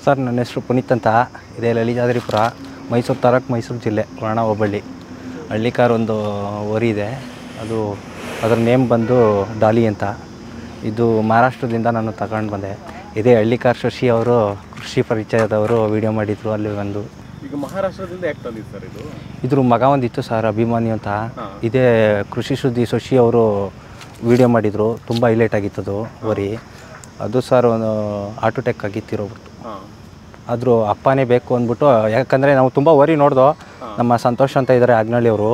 Sir ನನ್ನ ಹೆಸರು ಪುನೀತ್ ಅಂತ. ಇದೇ ಲಲಿತಾದ್ರಿಪುರ, ಮೈಸೂರು ತಾಲೂಕು, ಮೈಸೂರು ಜಿಲ್ಲೆ, ವರ್ಣ ಹೋಬಳಿ. ಹಳ್ಳಿಕಾರ್ ಒಂದು ಓರಿ ಇದೆ, ಅದರ ನೇಮ್ ಬಂದು ಡಾಲಿ ಅಂತ. ಇದು ಮಹಾರಾಷ್ಟ್ರದಿಂದ ನಾನು ತಗೊಂಡು ಬಂದೆ. ಇದೇ ಹಳ್ಳಿಕಾರ್ ಶಶಿ ಅವರು, ಕೃಷಿ ಪರಿಚಯದವರು ವಿಡಿಯೋ ಮಾಡಿದರು. ಅಲ್ಲಿ ಒಂದು ಈಗ ಮಹಾರಾಷ್ಟ್ರದಿಂದ ಯಾಕೆ ತಂದಿದ್ದು ಸರ್ ಇದು? ಇದ್ರ ಮಗ ಒಂದಿತ್ತು ಸರ್, ಅಭಿಮಾನಿ ಅಂತ. ಇದೇ ಕೃಷಿ ಸುದ್ದಿ ಶಶಿ ಅವರು ವಿಡಿಯೋ ಮಾಡಿದರು. ತುಂಬ ಹೈಲೈಟ್ ಆಗಿತ್ತದು ಓರಿ. ಅದು ಸರ್ ಒಂದು ಆಟೋಟೆಕ್ ಆಗಿತ್ತಿರೋಬಿಟ್ಟು ಆದರೂ ಅಪ್ಪನೇ ಬೇಕು ಅಂದ್ಬಿಟ್ಟು. ಯಾಕಂದರೆ ನಾವು ತುಂಬ ಓರಿ ನೋಡ್ದೋ. ನಮ್ಮ ಸಂತೋಷ್ ಅಂತ ಇದ್ದಾರೆ ಆಗ್ನಳ್ಳಿಯವರು,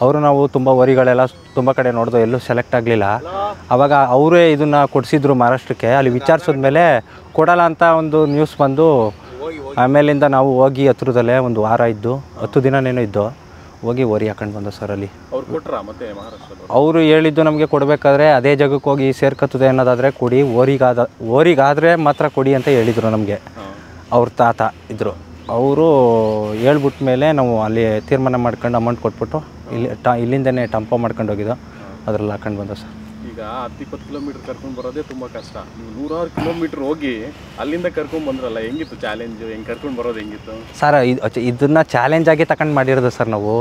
ಅವರು ನಾವು ತುಂಬ ಓರಿಗಳೆಲ್ಲ ತುಂಬ ಕಡೆ ನೋಡ್ದೋ, ಎಲ್ಲೂ ಸೆಲೆಕ್ಟ್ ಆಗಲಿಲ್ಲ. ಆವಾಗ ಅವರೇ ಇದನ್ನು ಕೊಡಿಸಿದ್ರು ಮಹಾರಾಷ್ಟ್ರಕ್ಕೆ. ಅಲ್ಲಿ ವಿಚಾರಿಸಿದ್ಮೇಲೆ ಕೊಡಲ್ಲ ಅಂತ ಒಂದು ನ್ಯೂಸ್ ಬಂದು, ಆಮೇಲಿಂದ ನಾವು ಹೋಗಿ ಹತ್ರದಲ್ಲೇ ಒಂದು ವಾರ ಇದ್ದು, 10 ದಿನನೇನೋ ಇದ್ದು, ಹೋಗಿ ಓರಿ ಹಾಕೊಂಡು ಬಂದೋ ಸರ್. ಅಲ್ಲಿ ಅವರು ಹೇಳಿದ್ದು ನಮಗೆ ಕೊಡಬೇಕಾದ್ರೆ ಅದೇ ಜಾಗಕ್ಕೆ ಹೋಗಿ ಸೇರ್ಕತ್ತದೆ ಅನ್ನೋದಾದರೆ ಕೊಡಿ, ಓರಿಗಾದರೆ ಮಾತ್ರ ಕೊಡಿ ಅಂತ ಹೇಳಿದರು ನಮಗೆ. ಅವ್ರ ತಾತ ಇದ್ದರು. ಅವರು ಹೇಳ್ಬಿಟ್ಟ ಮೇಲೆ ನಾವು ಅಲ್ಲಿ ತೀರ್ಮಾನ ಮಾಡ್ಕೊಂಡು ಅಮೌಂಟ್ ಕೊಟ್ಬಿಟ್ಟು ಇಲ್ಲಿಂದನೇ ಟಂಪೋ ಮಾಡ್ಕೊಂಡು ಹೋಗಿದ್ದೋ, ಅದರಲ್ಲಿ ಹಾಕೊಂಡು ಬಂದೋ ಸರ್. ಈಗ 10-20 ಕಿಲೋಮೀಟ್ರ್ ಕರ್ಕೊಂಡು ಬರೋದೇ ತುಂಬ ಕಷ್ಟ. ನೀವು 100 ಕಿಲೋಮೀಟ್ರ್ ಹೋಗಿ ಅಲ್ಲಿಂದ ಕರ್ಕೊಂಡು ಬಂದ್ರಲ್ಲ, ಹೆಂಗಿತ್ತು ಚಾಲೆಂಜು? ಹೆಂಗೆ ಕರ್ಕೊಂಡು ಬರೋದು ಹೆಂಗಿತ್ತು ಸರ್? ಇದನ್ನು ಚಾಲೆಂಜ್ ಆಗಿ ತಗೊಂಡು ಮಾಡಿರೋದು ಸರ್ ನಾವು.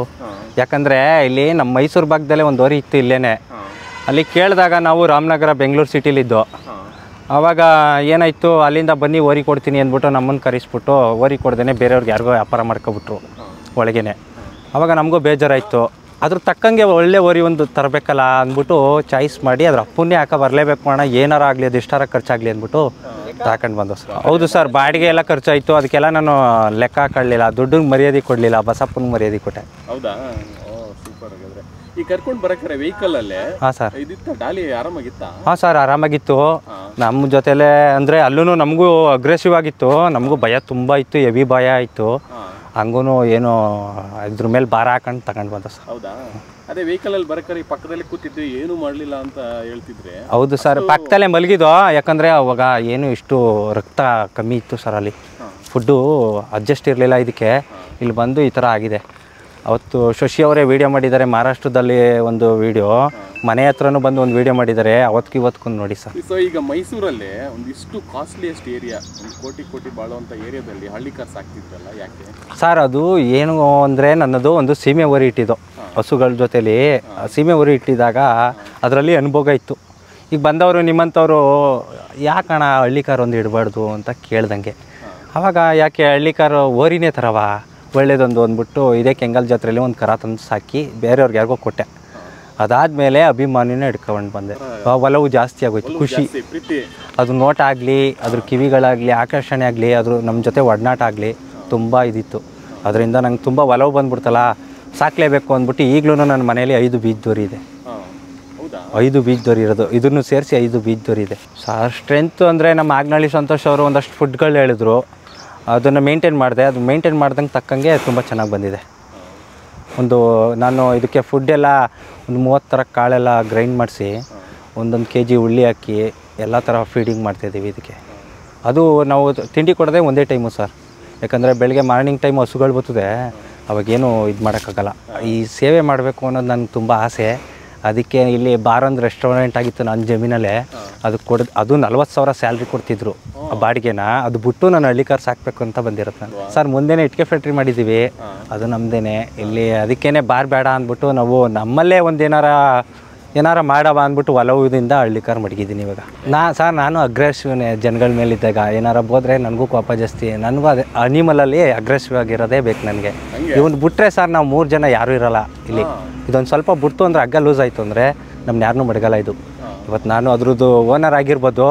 ಯಾಕಂದರೆ ಇಲ್ಲಿ ನಮ್ಮ ಮೈಸೂರು ಭಾಗದಲ್ಲೇ ಒಂದು ಓರಿ ಇತ್ತು ಇಲ್ಲೇ. ಅಲ್ಲಿ ಕೇಳಿದಾಗ ನಾವು ರಾಮನಗರ ಬೆಂಗಳೂರು ಸಿಟಿಲಿದ್ದೋ. ಆವಾಗ ಏನಾಯಿತು, ಅಲ್ಲಿಂದ ಬನ್ನಿ ಓರಿ ಕೊಡ್ತೀನಿ ಅಂದ್ಬಿಟ್ಟು ನಮ್ಮನ್ನು ಕರೆಸ್ಬಿಟ್ಟು ಓರಿ ಕೊಡ್ದೇನೆ ಬೇರೆಯವ್ರಿಗೆ ಯಾರಿಗೋ ವ್ಯಾಪಾರ ಮಾಡ್ಕೊಬಿಟ್ರು ಒಳಗೇನೆ. ಆವಾಗ ನಮಗೂ ಬೇಜಾರಾಯಿತು. ಅದ್ರ ತಕ್ಕಂಗೆ ಒಳ್ಳೆ ಓರಿ ಒಂದು ತರಬೇಕಲ್ಲ ಅಂದ್ಬಿಟ್ಟು ಚಾಯ್ಸ್ ಮಾಡಿ ಅದ್ರ ಅಪ್ಪನ್ನೇ ಹಾಕ ಬರಲೇಬೇಕು ಅಣ್ಣ, ಏನಾರ ಆಗಲಿ, ಅದು ಎಷ್ಟಾರ ಖರ್ಚಾಗಲಿ ಅಂದ್ಬಿಟ್ಟು ತಗೊಂಡು ಬಂದು ಸರ್. ಹೌದು ಸರ್, ಬಾಡಿಗೆ ಎಲ್ಲ ಖರ್ಚಾಯಿತು. ಅದಕ್ಕೆಲ್ಲ ನಾನು ಲೆಕ್ಕ ಹಾಕೊಳ್ಳಿಲ್ಲ, ದುಡ್ಡಿಗೆ ಮರ್ಯಾದೆ ಕೊಡಲಿಲ್ಲ, ಬಸಪ್ಪನಿಗೆ ಮರ್ಯಾದೆ ಕೊಟ್ಟೆ. ಹೌದಾ? ಸೂಪರ್. ಆಗಿದ್ರೆ ಈ ಕರ್ಕೊಂಡು ಬರೋಕ್ರೆ ವೆಹಿಕಲಲ್ಲೇ? ಹಾಂ ಸರ್. ಇದಿತ್ತು ಡಾಲಿ ಆರಾಮಾಗಿತ್ತಾ? ಹಾಂ ಸರ್, ಆರಾಮಾಗಿತ್ತು. ನಮ್ಮ ಜೊತೆಲೇ ಅಂದರೆ ಅಲ್ಲೂ ನಮಗೂ ಅಗ್ರೆಸಿವ್ ಆಗಿತ್ತು. ನಮಗೂ ಭಯ ತುಂಬ ಇತ್ತು, ಹೆವಿ ಭಯ ಆಯಿತು. ಹಂಗೂ ಏನೋ ಇದ್ರ ಮೇಲೆ ಭಾರ ಹಾಕೊಂಡು ತಗೊಂಡು ಬಂದ ಸರ್. ಹೌದಾ? ಅದೇ ವೆಹಿಕಲಲ್ಲಿ ಬರೋಕ್ರೆ ಪಕ್ಕದಲ್ಲಿ ಕೂತಿದ್ದು ಏನೂ ಮಾಡಲಿಲ್ಲ ಅಂತ ಹೇಳ್ತಿದ್ರೆ? ಹೌದು ಸರ್, ಪಕ್ಕದಲ್ಲೇ ಮಲಗಿದ್ದು. ಯಾಕಂದರೆ ಅವಾಗ ಏನು ಇಷ್ಟು ರಕ್ತ ಕಮ್ಮಿ ಇತ್ತು ಸರ್. ಅಲ್ಲಿ ಫುಡ್ಡು ಅಡ್ಜಸ್ಟ್ ಇರಲಿಲ್ಲ ಇದಕ್ಕೆ. ಇಲ್ಲಿ ಬಂದು ಈ ಥರ ಆಗಿದೆ. ಅವತ್ತು ಶಶಿ ಅವರೇ ವೀಡಿಯೋ ಮಾಡಿದ್ದಾರೆ, ಮಹಾರಾಷ್ಟ್ರದಲ್ಲಿ ಒಂದು ವೀಡಿಯೋ, ಮನೆ ಹತ್ರನೂ ಬಂದು ಒಂದು ವೀಡಿಯೋ ಮಾಡಿದ್ದಾರೆ. ಇವತ್ತಿಗೂ ನೋಡಿ ಸರ್. ಸೊ ಈಗ ಮೈಸೂರಲ್ಲೇ ಒಂದಿಷ್ಟು ಕಾಸ್ಟ್ಲಿಯೆಸ್ಟ್ ಏರಿಯಾ, ಒಂದು ಕೋಟಿ ಬಾಳುವಂಥ ಏರಿಯಾದಲ್ಲಿ ಹಳ್ಳಿಕಾರ್ ಸಾಕ್ತಿದ್ರಲ್ಲ, ಯಾಕೆ ಸರ್? ಅದು ಏನು ಅಂದರೆ, ನನ್ನದು ಒಂದು ಸೀಮೆ ಓರಿ ಇಟ್ಟಿದ್ದು ಹಸುಗಳ ಜೊತೇಲಿ. ಸೀಮೆ ಓರಿ ಇಟ್ಟಿದ್ದಾಗ ಅದರಲ್ಲಿ ಅನುಭವ ಇತ್ತು. ಈಗ ಬಂದವರು ನಿಮ್ಮಂಥವ್ರು ಯಾಕಣ್ಣ ಹಳ್ಳಿಕಾರ್ ಒಂದು ಇಡಬಾರ್ದು ಅಂತ ಕೇಳ್ದಂಗೆ. ಆವಾಗ ಯಾಕೆ ಹಳ್ಳಿಕಾರು ಓರಿನೇ ಥರವಾ ಒಳ್ಳೇದೊಂದು ಅಂದ್ಬಿಟ್ಟು ಇದೇ ಕೆಂಗಲ್ ಜಾತ್ರೆಯಲ್ಲಿ ಒಂದು ಕರ ತಂದು ಸಾಕಿ ಬೇರೆಯವ್ರಿಗೆ ಯಾರಿಗೋ ಕೊಟ್ಟೆ. ಅದಾದಮೇಲೆ ಅಭಿಮಾನಿನೇ ಹಿಡ್ಕೊಂಡು ಬಂದೆ. ಒಲವು ಜಾಸ್ತಿ ಆಗೋಯ್ತು, ಖುಷಿ. ಅದು ನೋಟ ಆಗಲಿ, ಅದ್ರ ಕಿವಿಗಳಾಗಲಿ, ಆಕರ್ಷಣೆ ಆಗಲಿ, ಅದ್ರ ನಮ್ಮ ಜೊತೆ ಒಡನಾಟ ಆಗಲಿ, ತುಂಬ ಇದಿತ್ತು. ಅದರಿಂದ ನಂಗೆ ತುಂಬ ಒಲವು ಬಂದ್ಬಿಡ್ತಲ್ಲ, ಸಾಕಲೇಬೇಕು ಅಂದ್ಬಿಟ್ಟು ಈಗಲೂ ನನ್ನ ಮನೇಲಿ 5 ಬೀಜದೋರಿ ಇದೆ. 5 ಬೀಜದೋರಿ ಇರೋದು, ಇದನ್ನು ಸೇರಿಸಿ 5 ಬೀಜದೋರಿ ಇದೆ ಸರ್. ಸ್ಟ್ರೆಂತ್ ಅಂದರೆ ನಮ್ಮ ಆಗ್ನಳ್ಳಿ ಸಂತೋಷ್ ಅವರು ಒಂದಷ್ಟು ಫುಡ್ಗಳು ಹೇಳಿದ್ರು, ಅದನ್ನು ಮೇಂಟೈನ್ ಮಾಡಿದೆ. ಅದು ಮೇಂಟೈನ್ ಮಾಡ್ದಂಗೆ ತಕ್ಕಂಗೆ ತುಂಬ ಚೆನ್ನಾಗಿ ಬಂದಿದೆ. ನಾನು ಇದಕ್ಕೆ ಫುಡ್ಡೆಲ್ಲ ಒಂದು 30 ಥರ ಕಾಳೆಲ್ಲ ಗ್ರೈಂಡ್ ಮಾಡಿಸಿ 1 kg ಉಳ್ಳಿ ಹಾಕಿ ಎಲ್ಲ ಥರ ಫೀಡಿಂಗ್ ಮಾಡ್ತಾಯಿದ್ದೀವಿ ಇದಕ್ಕೆ. ಅದು ನಾವು ತಿಂಡಿ ಕೊಡೋದೇ ಒಂದೇ ಟೈಮು ಸರ್. ಯಾಕಂದರೆ ಬೆಳಗ್ಗೆ ಮಾರ್ನಿಂಗ್ ಟೈಮ್ ಹಸುಗಳು ಬರ್ತದೆ, ಅವಾಗೇನು ಇದು ಮಾಡೋಕ್ಕಾಗಲ್ಲ. ಈ ಸೇವೆ ಮಾಡಬೇಕು ಅನ್ನೋದು ನನಗೆ ತುಂಬ ಆಸೆ. ಅದಕ್ಕೆ ಇಲ್ಲಿ ಬಾರೊಂದು ರೆಸ್ಟೋರೆಂಟ್ ಆಗಿತ್ತು ನನ್ನ ಜಮೀನಲ್ಲೇ. ಅದು 40,000 ಸ್ಯಾಲ್ರಿ ಕೊಡ್ತಿದ್ರು ಬಾಡಿಗೆನ. ಅದು ಬಿಟ್ಟು ನಾನು ಹಳ್ಳಿಕಾರ್ ಸಾಕಬೇಕು ಅಂತ ಬಂದಿರುತ್ತೆ ನಾನು ಸರ್. ಮುಂದೆನೇ ಇಟ್ಕೆ ಫ್ಯಾಕ್ಟ್ರಿ ಮಾಡಿದ್ದೀವಿ, ಅದು ನಮ್ಮದೇನೆ ಇಲ್ಲಿ. ಅದಕ್ಕೇ ಬೇಡ ಅಂದ್ಬಿಟ್ಟು ನಾವು ನಮ್ಮಲ್ಲೇ ಒಂದು ಏನಾರ ಮಾಡವ ಅಂದ್ಬಿಟ್ಟು ಒಲವುದಿಂದ ಹಳ್ಳಿಕಾರ್ ಮಡಗಿದ್ದೀನಿ ಇವಾಗ. ನಾನು ಅಗ್ರೆಸಿವ್ನೇ ಜನಗಳ ಮೇಲಿದ್ದಾಗ. ಏನಾರ ಬೋದ್ರೆ ನನಗೂ ಕೋಪ ಜಾಸ್ತಿ. ನನಗೂ ಅದೇ ಅನಿಮಲಲ್ಲಿ ಅಗ್ರೆಸಿವ್ ಆಗಿರೋದೇ ಬೇಕು ನನಗೆ. ಇವನು ಬಿಟ್ಟರೆ ಸರ್ ನಾವು 3 ಜನ ಯಾರೂ ಇರೋಲ್ಲ ಇಲ್ಲಿ. ಇದೊಂದು ಸ್ವಲ್ಪ ಬಿಡ್ತು ಅಂದರೆ ಹಗ್ಗ ಲೂಸ್ ಆಯಿತು ಅಂದರೆ ನಮ್ಮನ್ನ ಯಾರನ್ನೂ ಮಡಗಲ್ಲ ಇದು. ಇವತ್ತು ನಾನು ಅದ್ರದ್ದು ಓನರ್ ಆಗಿರ್ಬೋದು,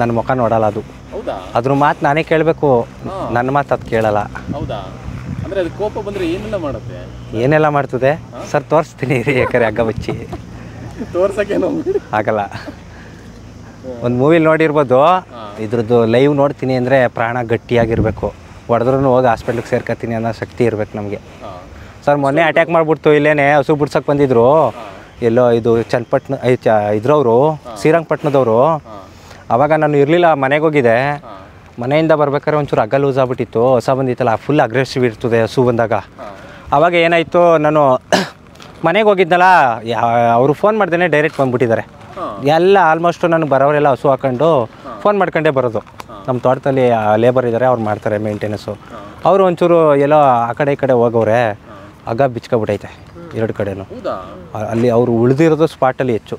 ನನ್ನ ಮುಖ ನೋಡಲ್ಲ ಅದು. ಅದ್ರ ಮಾತು ನಾನೇ ಕೇಳಬೇಕು, ನನ್ನ ಮಾತು ಅದು ಕೇಳಲ್ಲ. ಅಂದರೆ ಅದು ಕೋಪ ಬಂದರೆ ಏನೆಲ್ಲ ಮಾಡ್ತದೆ ಸರ್? ತೋರಿಸ್ತೀನಿ ರೀ, ಯಾಕಂದರೆ ಹಗ್ಗ ಬಚ್ಚಿ ತೋರ್ಸೋಕ್ಕೇನೋ ಆಗಲ್ಲ. ಒಂದು ಮೂವಿಲಿ ನೋಡಿರ್ಬೋದು, ಇದ್ರದ್ದು ಲೈವ್ ನೋಡ್ತೀನಿ ಅಂದರೆ ಪ್ರಾಣ ಗಟ್ಟಿಯಾಗಿರಬೇಕು. ಹೊಡೆದ್ರೂ ಹೋಗಿ ಹಾಸ್ಪಿಟ್ಲಿಗೆ ಸೇರ್ಕೊತೀನಿ ಅನ್ನೋ ಶಕ್ತಿ ಇರಬೇಕು ನಮಗೆ ಸರ್. ಮೊನ್ನೆ ಅಟ್ಯಾಕ್ ಮಾಡಿಬಿಡ್ತು ಇಲ್ಲೇ. ಹಸು ಬಿಡ್ಸೋಕೆ ಬಂದಿದ್ರು ಎಲ್ಲೋ, ಇದು ಚನ್ನಪಟ್ಟಣ ಇದ್ರವರು, ಶ್ರೀರಂಗಪಟ್ಟಣದವರು. ಆವಾಗ ನಾನು ಇರಲಿಲ್ಲ, ಮನೆಗೆ ಹೋಗಿದ್ದೆ. ಮನೆಯಿಂದ ಬರ್ಬೇಕಾದ್ರೆ ಒಂಚೂರು ಹಗ್ಗ ಲೂಸ್ ಆಗ್ಬಿಟ್ಟಿತ್ತು. ಹೊಸ ಬಂದಿತ್ತಲ್ಲ, ಫುಲ್ ಅಗ್ರೆಸಿವ್ ಇರ್ತದೆ ಹಸು ಬಂದಾಗ. ಆವಾಗ ಏನಾಯಿತು, ನಾನು ಮನೆಗೆ ಹೋಗಿದ್ನಲ್ಲ, ಅವರು ಫೋನ್ ಮಾಡ್ದೇ ಡೈರೆಕ್ಟ್ ಬಂದುಬಿಟ್ಟಿದ್ದಾರೆ. ಎಲ್ಲ ಆಲ್ಮೋಸ್ಟ್ ನನಗೆ ಬರೋರೆಲ್ಲ ಹಸು ಹಾಕೊಂಡು ಫೋನ್ ಮಾಡ್ಕೊಂಡೇ ಬರೋದು. ನಮ್ಮ ತೋಟದಲ್ಲಿ ಲೇಬರ್ ಇದ್ದಾರೆ, ಅವ್ರು ಮಾಡ್ತಾರೆ ಮೇಂಟೆನೆನ್ಸು. ಅವರು ಒಂಚೂರು ಎಲ್ಲೋ ಆ ಕಡೆ ಈ ಕಡೆ ಹೋಗೋರೆ, ಹಗ್ಗ ಬಿಚ್ಕೊಬಿಟ್ಟೈತೆ 2 ಕಡೆನೂ. ಅಲ್ಲಿ ಅವರು ಉಳಿದಿರೋದು ಸ್ಪಾಟಲ್ಲಿ ಹೆಚ್ಚು.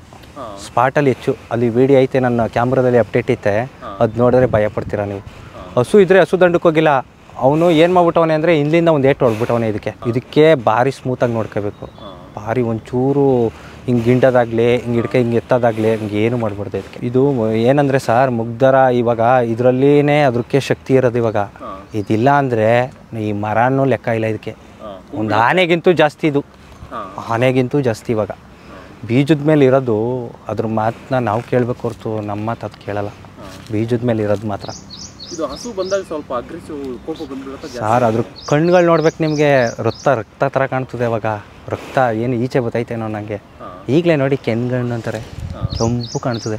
ಅಲ್ಲಿ ವಿಡಿಯೋ ಐತೆ, ನನ್ನ ಕ್ಯಾಮ್ರಾದಲ್ಲಿ ಅಪ್ಡೇಟ್ ಐತೆ, ಅದು ನೋಡಿದ್ರೆ ಭಯ ಪಡ್ತೀರಾ ನೀವು. ಹಸು ಇದ್ದರೆ ಹಸು ದಂಡಕ್ಕೆ ಹೋಗಿಲ್ಲ, ಅವನು ಏನು ಮಾಡ್ಬಿಟ್ಟವನೆ ಅಂದರೆ ಹಿಂದಿಂದ ಒಂದು ಏಟು ಹೊಡ್ಬಿಟ್ಟವನೆ. ಇದಕ್ಕೆ ಭಾರಿ ಸ್ಮೂತಾಗಿ ನೋಡ್ಕೋಬೇಕು, ಭಾರಿ ಒಂಚೂರು ಹಿಂಗೆ ಗಿಂಡೋದಾಗಲಿ ಹಿಂಗೆ ಎತ್ತೋದಾಗಲಿ ಹಿಂಗೆ ಏನು ಮಾಡ್ಬಾರ್ದು ಇದಕ್ಕೆ. ಇದು ಏನಂದರೆ ಸರ್, ಮುಗ್ಧರ ಇವಾಗ ಇದರಲ್ಲಿನೇ ಅದಕ್ಕೆ ಶಕ್ತಿ ಇರೋದು. ಇವಾಗ ಇದಿಲ್ಲ ಅಂದರೆ ಈ ಮರನೂ ಲೆಕ್ಕ ಇಲ್ಲ ಇದಕ್ಕೆ. ಒಂದು ಆನೆಗಿಂತೂ ಜಾಸ್ತಿ ಇವಾಗ ಬೀಜದ ಮೇಲೆ ಇರೋದು. ಅದ್ರ ಮಾತನ್ನ ನಾವು ಕೇಳಬೇಕು ಹೊರತು ನಮ್ಮ ಮಾತು ಅದು ಕೇಳಲ್ಲ. ಬೀಜದ ಮೇಲೆ ಇರೋದು ಮಾತ್ರ. ಇದು ಹಸು ಬಂದಾಗ ಸ್ವಲ್ಪ ಅಗ್ರೆಸಿವ್ ಕೋಪ ಬಂದ್ಬಿಡುತ್ತೆ ಸರ್. ಅದ್ರ ಕಣ್ಗಳು ನೋಡ್ಬೇಕು ನಿಮಗೆ, ರಕ್ತ ಥರ ಕಾಣ್ತದೆ. ಅವಾಗ ರಕ್ತ ಏನು ಈಚೆ ಬತ್ತೈತೇನೋ ನನಗೆ. ಈಗಲೇ ನೋಡಿ ಕೆನ್ಗಣ್ಣು ಅಂತಾರೆ, ಕೆಂಪು ಕಾಣ್ತದೆ.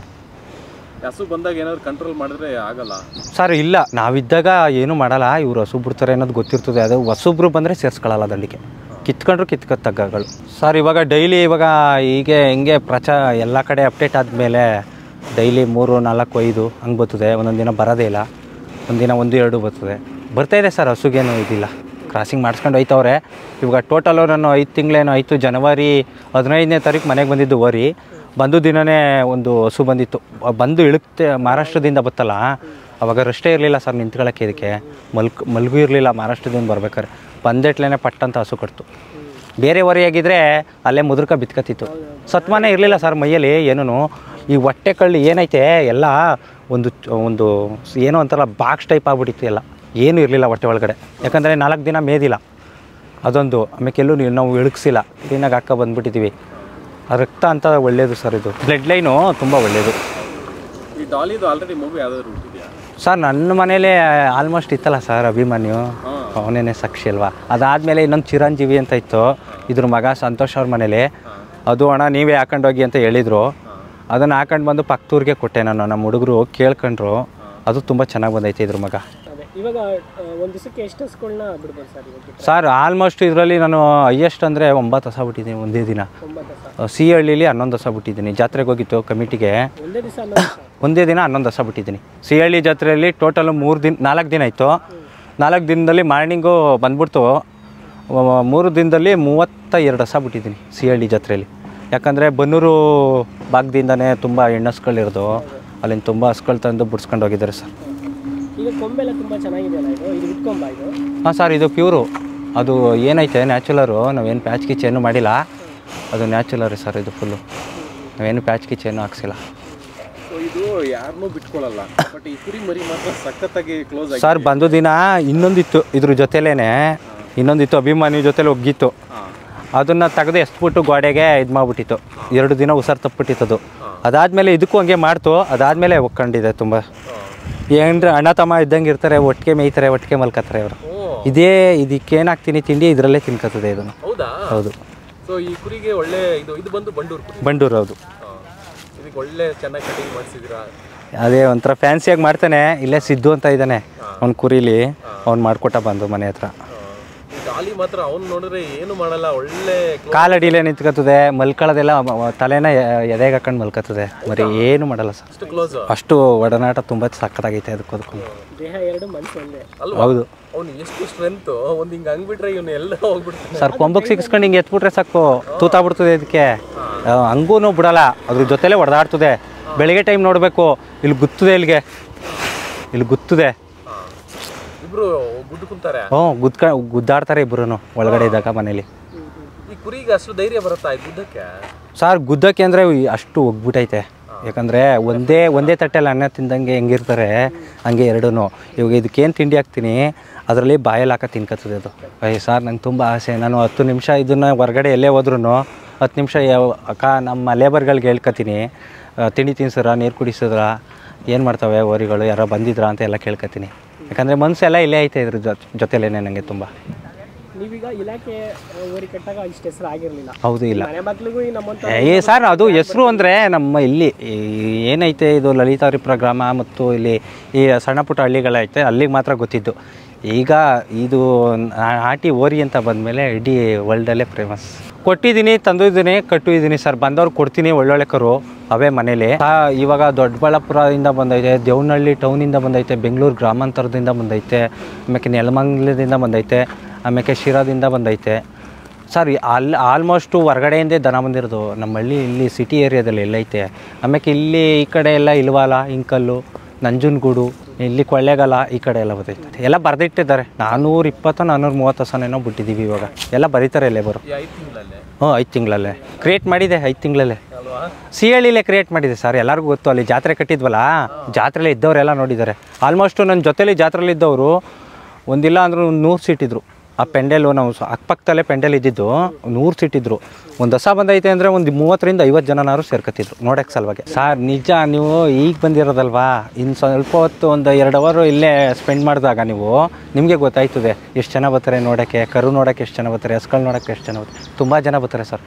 ಹಸು ಬಂದಾಗ ಏನಾದ್ರು ಕಂಟ್ರೋಲ್ ಮಾಡಿದ್ರೆ ಆಗಲ್ಲ ಸರ್. ಇಲ್ಲ, ನಾವಿದ್ದಾಗ ಏನೂ ಮಾಡಲ್ಲ. ಇವ್ರು ಹಸು ಬಿಡ್ತಾರೆ ಅನ್ನೋದು ಗೊತ್ತಿರ್ತದೆ. ಅದು ಹೊಸೊಬ್ರು ಬಂದರೆ ಸೇರಿಸ್ಕೊಳ್ಳಲ್ಲ ದಂಡಿಗೆ, ಕಿತ್ಕೊಂಡ್ರು ತಗ್ಗಗಳು. ಸರ್ ಇವಾಗ ಡೈಲಿ ಹೀಗೆ ಹಿಂಗೆ ಎಲ್ಲ ಕಡೆ ಅಪ್ಡೇಟ್ ಆದಮೇಲೆ ಡೈಲಿ 3, 4, 5 ಹಂಗೆ ಬರ್ತದೆ. ಒಂದೊಂದು ದಿನ ಬರೋದೇ ಇಲ್ಲ, ಒಂದಿನ 1, 2 ಬರ್ತಾಯಿದೆ ಸರ್. ಹಸುಗೇನು ಇದಿಲ್ಲ, ಕ್ರಾಸಿಂಗ್ ಮಾಡಿಸ್ಕೊಂಡು ಹೋಯ್ತವ್ರೆ. ಇವಾಗ ಟೋಟಲು ನಾನು 5 ತಿಂಗಳೇನೋ ಆಯಿತು. ಜನವರಿ 15ನೇ ತಾರೀಕು ಮನೆಗೆ ಬಂದಿದ್ದು ಓರಿ. ಬಂದು ದಿನವೇ ಒಂದು ಹಸು ಬಂದಿತ್ತು. ಬಂದು ಮಹಾರಾಷ್ಟ್ರದಿಂದ ಬತ್ತಲ್ಲ, ಅವಾಗ ರಷ್ಟೇ ಇರಲಿಲ್ಲ ಸರ್ ನಿಂತ್ಕೊಳ್ಳೋಕ್ಕೆ. ಇದಕ್ಕೆ ಮಲ್ಗೂ ಇರಲಿಲ್ಲ. ಮಹಾರಾಷ್ಟ್ರದಿಂದ ಬರ್ಬೇಕಾದ್ರೆ ಬಂದೆಟ್ಲೇ ಪಟ್ಟಂತ ಹಸು ಕಟ್ತು. ಬೇರೆ ಹೊರೆಯಾಗಿದ್ದರೆ ಅಲ್ಲೇ ಮುದುರ್ಕ ಬಿತ್ಕತ್ತಿತ್ತು. ಸತ್ಮಾನೇ ಇರಲಿಲ್ಲ ಸರ್ ಮೈಯಲ್ಲಿ ಏನೂ. ಈ ಹೊಟ್ಟೆ ಕಳ್ಳಿ ಏನೈತೆ ಎಲ್ಲ ಒಂದು ಏನೋ ಒಂಥರ ಬಾಕ್ಸ್ ಟೈಪ್ ಆಗ್ಬಿಟ್ಟಿತ್ತು. ಎಲ್ಲ ಏನೂ ಇರಲಿಲ್ಲ ಹೊಟ್ಟೆ ಒಳಗಡೆ. ಯಾಕಂದರೆ 4 ದಿನ ಮೇದಿಲ್ಲ ಅದೊಂದು. ಆಮೇಲೆಲ್ಲೂ ನಾವು ಇಳಕ್ಸಿಲ್ಲ, ಕ್ಲೀನಾಗಿ ಹಾಕೋ ಬಂದುಬಿಟ್ಟಿದ್ದೀವಿ. ರಕ್ತ ಅಂತ ಒಳ್ಳೆಯದು ಸರ್. ಇದು ಬ್ಲಡ್ ಲೈನು ತುಂಬ ಒಳ್ಳೆಯದು. ಈ ಡಾಲಿದು ಆಲ್ರೆಡಿ ಮೂವಿ ಯಾವ್ದಾದ್ರು ಹುಟ್ಟಿದೆಯಾ ಸರ್? ನನ್ನ ಮನೇಲೇ ಆಲ್ಮೋಸ್ಟ್ ಇತ್ತಲ್ಲ ಸರ್, ಅಭಿಮನ್ಯು, ಅವನೇನೆ ಸಾಕ್ಷಿ ಅಲ್ವಾ. ಅದಾದಮೇಲೆ ಇನ್ನೊಂದು ಚಿರಂಜೀವಿ ಅಂತ ಇತ್ತು, ಇದ್ರ ಮಗ ಸಂತೋಷ್ ಅವ್ರ ಮನೇಲಿ. ಅದು ಅಣ್ಣ ನೀವೇ ಹಾಕೊಂಡೋಗಿ ಅಂತ ಹೇಳಿದರು. ಅದನ್ನು ಹಾಕೊಂಡು ಬಂದು ಪಕ್ಕದೂರಿಗೆ ಕೊಟ್ಟೆ ನಾನು. ನಮ್ಮ ಹುಡುಗರು ಕೇಳ್ಕೊಂಡ್ರು. ಅದು ತುಂಬ ಚೆನ್ನಾಗಿ ಬಂದೈತೆ ಇದ್ರ ಮಗ. ಇವಾಗ ಒಂದು ದಿವಸಕ್ಕೆ ಎಷ್ಟು ಹಸುಗಳನ್ನ ಬಿಡ್ಬೋದು ಸರ್? ಆಲ್ಮೋಸ್ಟ್ ಇದರಲ್ಲಿ ನಾನು ಹೈಯೆಸ್ಟ್ ಅಂದರೆ 9 ಹಸ ಬಿಟ್ಟಿದ್ದೀನಿ ಒಂದೇ ದಿನ. ಸಿ ಹಳ್ಳಿಲಿ 11 ಹಸ ಬಿಟ್ಟಿದ್ದೀನಿ. ಜಾತ್ರೆಗೆ ಹೋಗಿತ್ತು ಕಮಿಟಿಗೆ, ಒಂದೇ ದಿನ 11 ಹಸ ಬಿಟ್ಟಿದ್ದೀನಿ. ಸಿ ಹಳ್ಳಿ ಜಾತ್ರೆಯಲ್ಲಿ ಟೋಟಲ್ 4 ದಿನ ಇತ್ತು. 4 ದಿನದಲ್ಲಿ ಮಾರ್ನಿಂಗು ಬಂದ್ಬಿಡ್ತು. 3 ದಿನದಲ್ಲಿ 32 ಹಸ ಬಿಟ್ಟಿದ್ದೀನಿ ಸಿ ಹಳ್ಳಿ ಜಾತ್ರೆಯಲ್ಲಿ. ಯಾಕಂದರೆ ಬನ್ನೂರು ಭಾಗದಿಂದನೇ ತುಂಬ ಹೆಣ್ಣಸ್ಗಳಿರೋದು, ಅಲ್ಲಿಂದ ತುಂಬ ಹಸ್ಗಳು ತಂದು ಬಿಡ್ಸ್ಕೊಂಡು ಹೋಗಿದ್ದಾರೆ ಸರ್. ಈಗ ಕೊಂಬೆಲ್ಲ ತುಂಬ ಚೆನ್ನಾಗಿದೆಯಲ್ಲ, ಇದು ಬಿಟ್ಕೊಂಬ ಇದು? ಹಾಂ ಸರ್, ಇದು ಪ್ಯೂರು. ಅದು ಏನೈತೆ ನ್ಯಾಚುಲರು, ನಾವೇನು ಪ್ಯಾಚ್ ಕಿಚ್ಚೇನು ಮಾಡಿಲ್ಲ. ಅದು ನ್ಯಾಚುಲರ್ ಸರ್. ಇದು ಫುಲ್ಲು ನಾವೇನು ಪ್ಯಾಚ್ ಕಿಚ್ಚೇನು ಹಾಕ್ಸಿಲ್ಲ. ಇದು ಯಾರನ್ನೂ ಬಿಟ್ಕೊಳ್ಳಲ್ಲ, ಬಟ್ ಈ ಕುರಿ ಮರಿ ಮಾತ್ರ ಸಖತ್ತಾಗಿ ಕ್ಲೋಸ್ ಆಗಿ ಸರ್. ಬಂದು ದಿನ ಇನ್ನೊಂದಿತ್ತು ಇದ್ರ ಜೊತೆಲೇ, ಇನ್ನೊಂದಿತ್ತು ಅಭಿಮಾನಿ ಜೊತೆಲಿ ಒಗ್ಗಿತ್ತು. ಅದನ್ನು ತೆಗೆದು ಎಸ್ಬಿಟ್ಟು ಗೋಡೆಗೆ ಇದು ಮಾಡಿಬಿಟ್ಟಿತ್ತು. 2 ದಿನ ಉಸಿರು ತಪ್ಪಿಟ್ಟಿತ್ತು. ಅದಾದಮೇಲೆ ಇದಕ್ಕೂ ಹಂಗೆ ಮಾಡ್ತು. ಅದಾದಮೇಲೆ ಒಕ್ಕೊಂಡಿದೆ ತುಂಬ. ಏನಂದ್ರೆ ಅಣ್ಣ ತಮ್ಮ ಇದ್ದಂಗೆ ಇರ್ತಾರೆ, ಒಟ್ಟಿಗೆ ಮೇಯ್ತಾರೆ, ಒಟ್ಟಿಗೆ ಮಲ್ಕತ್ತಾರೆ ಅವರು. ಇದಕ್ಕೇನು ಹಾಕ್ತೀನಿ ತಿಂಡಿ ಇದರಲ್ಲೇ ತಿನ್ಕೋತದೆ ಇದನ್ನು. ಹೌದು. ಸೊ ಈ ಕುರಿಗೆ ಒಳ್ಳೆ ಇದು ಬಂದು ಬಂಡೂರು. ಹೌದು. ಇದಕ್ಕೆ ಒಳ್ಳೆ ಚೆನ್ನಾಗಿ ಕಟಿಂಗ್ ಮಾಡಿಸಿದ್ದೀರಾ. ಅದೇ ಒಂಥರ ಫ್ಯಾನ್ಸಿಯಾಗಿ ಮಾಡ್ತಾನೆ. ಇಲ್ಲೇ ಸಿದ್ದು ಅಂತ ಇದ್ದಾನೆ, ಅವ್ನು ಕುರಿಲಿ. ಅವ್ನು ಮಾಡಿಕೊಟ್ಟ ಬಂದು ಮನೆ ಹತ್ರ. ಡಾಲಿ ಮಾತ್ರ ಅವ್ನು ನೋಡಿದ್ರೆ ಏನು ಮಾಡಲ್ಲ, ಒಳ್ಳೆ ಕಾಲಡಿಲೇ ನಿಂತ್ಕೋತದೆ. ಮಲ್ಕೊಳ್ಳೋದೆಲ್ಲ ತಲೆನ ಎದೆಗೆ ಹಾಕೊಂಡು ಮಲ್ಕೋತದೆ. ಮರಿ ಏನು ಮಾಡಲ್ಲ ಸರ್. ಅಷ್ಟು ಒಡನಾಟ ತುಂಬ ಸಕ್ಕತ್ತಾಗೈತೆ ಅದಕ್ಕೂ. ದೇಹ 2 ಮನಸ್ಸು ಒಂದೇ. ಹೌದು. ಅವ್ನು ಎಷ್ಟು ಸ್ಟ್ರೆಂತ್, ಒಂದು ಹಿಂಗೆ ಹಂಗ್ಬಿಟ್ರೆ ಇವನು ಎಲ್ಲ ಹೋಗ್ಬಿಡ್ತಾನೆ ಸರ್. ಕೊಂಬಕ್ಕೆ ಸಿಕ್ಸ್ಕೊಂಡು ಹಿಂಗೆ ಎತ್ಬಿಟ್ರೆ ಸಾಕು, ತೂತಾಗ್ಬಿಡ್ತದೆ ಇದಕ್ಕೆ. ಹಂಗೂ ಬಿಡಲ್ಲ, ಅದ್ರ ಜೊತೆಲೇ ಹೊಡೆದಾಡ್ತದೆ. ಬೆಳಗ್ಗೆ ಟೈಮ್ ನೋಡಬೇಕು. ಇಲ್ಲಿ ಗುತ್ತದೆ. ಇಬ್ರು ಗುದ್ದುకుంటాರೆ. ಗುದ್ದಾಡ್ತಾರೆ ಇಬ್ರು ಒಳಗಡೆ ಇದ್ದಾಗ ಮನೇಲಿ. ಈ ಕುರಿಗೆ ಅಷ್ಟು ಧೈರ್ಯ ಬರುತ್ತಾ ಗುದ್ದಕ್ಕೆ? ಸರ್ ಗುದ್ದಕ್ಕೆ ಅಂದರೆ ಅಷ್ಟು ಹೋಗ್ಬಿಟ್ಟೈತೆ. ಯಾಕಂದರೆ ಒಂದೇ ತಟ್ಟೆಲ್ಲ ಅನ್ನ ತಿಂದಂಗೆ ಹೆಂಗಿರ್ತಾರೆ ಹಂಗೆ 2. ಇವಾಗ ಇದಕ್ಕೇನು ತಿಂಡಿ ಹಾಕ್ತೀನಿ ಅದರಲ್ಲಿ ಬಾಯಲ್ಲಿ ಹಾಕೋ ತಿನ್ಕೋತದೆ ಅದು. ಸರ್ ನಂಗೆ ತುಂಬ ಆಸೆ. ನಾನು 10 ನಿಮಿಷ ಇದನ್ನು ಹೊರಗಡೆ ಎಲ್ಲೇ ಹೋದ್ರೂ 10 ನಿಮಿಷ ನಮ್ಮ ಲೇಬರ್ಗಳಿಗೆ ಹೇಳ್ಕೊತೀನಿ, ತಿಂಡಿ ತಿನ್ಸಿದ್ರ, ನೀರು ಕುಡಿಸಿದ್ರ, ಏನು ಮಾಡ್ತವೆ ಓರಿಗಳು, ಯಾರೋ ಬಂದಿದ್ರಾ ಅಂತ ಎಲ್ಲ ಕೇಳ್ಕೊತೀನಿ. ಯಾಕಂದರೆ ಮನಸ್ಸೆಲ್ಲ ಇಲ್ಲೇ ಐತೆ ಇದ್ರ ಜೊತೆಲೇ ನನಗೆ ತುಂಬ. ನೀವೀಗ ಇಲಾಖೆ ಓರಿ ಕಟ್ಟಾಗ ಇಷ್ಟು ಹೆಸರು ಆಗಿರಲಿಲ್ಲ. ಹೌದು, ಇಲ್ಲ ಸರ್. ಅದು ಹೆಸರು ಅಂದರೆ ನಮ್ಮ ಇಲ್ಲಿ ಏನೈತೆ ಇದು ಲಲಿತಾರಿಪುರ ಗ್ರಾಮ ಮತ್ತು ಇಲ್ಲಿ ಈ ಸಣ್ಣ ಪುಟ್ಟ ಹಳ್ಳಿಗಳೈತೆ, ಅಲ್ಲಿಗೆ ಮಾತ್ರ ಗೊತ್ತಿದ್ದು. ಈಗ ಇದು ನಾಟಿ ಓರಿ ಅಂತ ಬಂದಮೇಲೆ ಇಡೀ ವರ್ಲ್ಡಲ್ಲೇ ಫೇಮಸ್. ಕೊಟ್ಟಿದ್ದೀನಿ, ತಂದಿದ್ದೀನಿ, ಕಟ್ಟಿದ್ದೀನಿ ಸರ್. ಬಂದವ್ರು ಕೊಡ್ತೀನಿ ಒಳ್ಳೊಳ್ಳೆ ಕರು ಅವೇ ಮನೇಲಿ. ಇವಾಗ ದೊಡ್ಡಬಳ್ಳಾಪುರದಿಂದ ಬಂದೈತೆ, ದೇವನಹಳ್ಳಿ ಟೌನಿಂದ ಬಂದೈತೆ, ಬೆಂಗಳೂರು ಗ್ರಾಮಾಂತರದಿಂದ ಬಂದೈತೆ, ಆಮೇಲೆ ನೆಲಮಂಗಲದಿಂದ ಬಂದೈತೆ, ಆಮೇಲೆ ಶಿರಾದಿಂದ ಬಂದೈತೆ ಸರ್. ಆಲ್ಮೋಸ್ಟು ಹೊರಗಡೆಯಿಂದೇ ದನ ಬಂದಿರೋದು. ನಮ್ಮ ಹಳ್ಳಿ ಇಲ್ಲಿ ಸಿಟಿ ಏರಿಯಾದಲ್ಲಿ ಎಲ್ಲೈತೆ. ಆಮೇಲೆ ಇಲ್ಲಿ ಈ ಕಡೆ ಎಲ್ಲ ಇಲ್ವಾಲ, ಇಂಕಲ್ಲು, ನಂಜನಗೂಡು, ಇಲ್ಲಿ ಕೊಳ್ಳೇಗಾಲ ಈ ಕಡೆ ಎಲ್ಲ ಬರ್ತೈತೆ. ಎಲ್ಲ ಬರೆದಿಟ್ಟಿದ್ದಾರೆ. 420-430 ಹಸನೇನೋ ಬಿಟ್ಟಿದ್ದೀವಿ ಇವಾಗ. ಎಲ್ಲ ಬರೀತಾರೆ ಲೇಬರು. 5 ತಿಂಗಳಲ್ಲೇ ಕ್ರಿಯೇಟ್ ಮಾಡಿದೆ. 5 ತಿಂಗಳಲ್ಲೇ ಸಿಹಳ್ಳಿಲೇ ಕ್ರಿಯೇಟ್ ಮಾಡಿದೆ ಸರ್. ಎಲ್ಲರಿಗೂ ಗೊತ್ತು. ಅಲ್ಲಿ ಜಾತ್ರೆ ಕಟ್ಟಿದ್ವಲ್ಲ, ಜಾತ್ರೆಯಲ್ಲಿ ಇದ್ದವರೆಲ್ಲ ನೋಡಿದ್ದಾರೆ. ಆಲ್ಮೋಸ್ಟು ನನ್ನ ಜೊತೆಲಿ ಜಾತ್ರೆಯಲ್ಲಿ ಇದ್ದವರು ಒಂದಿಲ್ಲ ಅಂದರೂ 100 ಸೀಟ್ ಇದ್ದರು. ಆ ಪೆಂಡೆಲು ನಾವು ಅಕ್ಕಪಕ್ಕದಲ್ಲೇ ಪೆಂಡೆಲ್ ಇದ್ದಿದ್ದು 100 ಸೀಟ್ ಇದ್ದರು. ಒಂದು ದಸ ಬಂದೈತೆ ಅಂದರೆ ಒಂದು 30-50 ಜನನಾರು ಸೇರ್ಕೊತಿದ್ರು ನೋಡೋಕ್ಕೆ ಸಲುವಾಗಿ. ಸರ್ ನಿಜ, ನೀವು ಈಗ ಬಂದಿರೋದಲ್ವಾ, ಇನ್ನು ಸ್ವಲ್ಪ ಹೊತ್ತು ಒಂದು 2 ಅವರ್ ಇಲ್ಲೇ ಸ್ಪೆಂಡ್ ಮಾಡಿದಾಗ ನಿಮಗೆ ಗೊತ್ತಾಯ್ತದೆ ಎಷ್ಟು ಜನ ಬರ್ತಾರೆ ನೋಡೋಕ್ಕೆ. ಕರು ನೋಡೋಕ್ಕೆ ಎಷ್ಟು ಜನ ಬರ್ತಾರೆ, ಹಸ್ಗಳು ನೋಡೋಕ್ಕೆ ಎಷ್ಟು ಜನ ಬರ್ತಾರೆ. ತುಂಬ ಜನ ಬರ್ತಾರೆ ಸರ್.